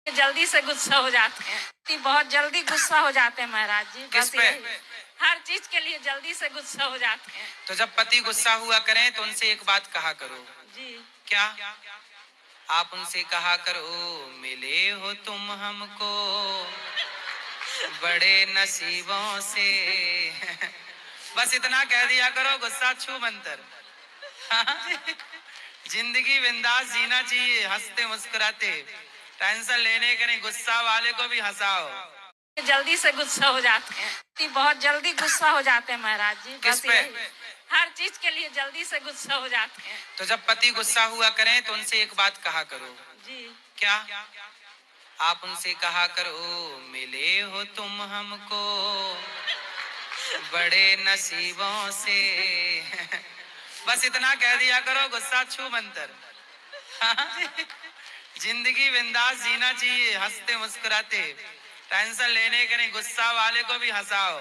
जल्दी से गुस्सा हो जाते हैं, बहुत जल्दी गुस्सा हो जाते हैं महाराज जी। किस बस पे? यही, हर चीज के लिए जल्दी से गुस्सा हो जाते हैं। तो जब पति गुस्सा हुआ करें तो उनसे एक बात कहा करो। जी। क्या? आप उनसे कहा करो, मिले हो तुम हमको बड़े नसीबों से। बस इतना कह दिया करो, गुस्सा छू मंतर। जिंदगी बिंदास जीना चाहिए, हंसते मुस्कुराते। टेंशन लेने के नहीं, गुस्सा वाले को भी हंसाओ। जल्दी से गुस्सा हो जाते हैं, बहुत जल्दी गुस्सा हो जाते हैं महाराज जी। किस बस पे? यही, हर चीज के लिए जल्दी से गुस्सा हो जाते हैं। तो जब पति गुस्सा हुआ करें तो उनसे एक बात कहा करो। जी। क्या? आप उनसे कहा करो, मिले हो तुम हमको बड़े नसीबों से। बस इतना कह दिया करो, गुस्सा छू मंतर। जिंदगी बिंदास जीना चाहिए, हंसते मुस्कुराते। टेंशन लेने के नहीं, गुस्सा वाले को भी हंसाओ।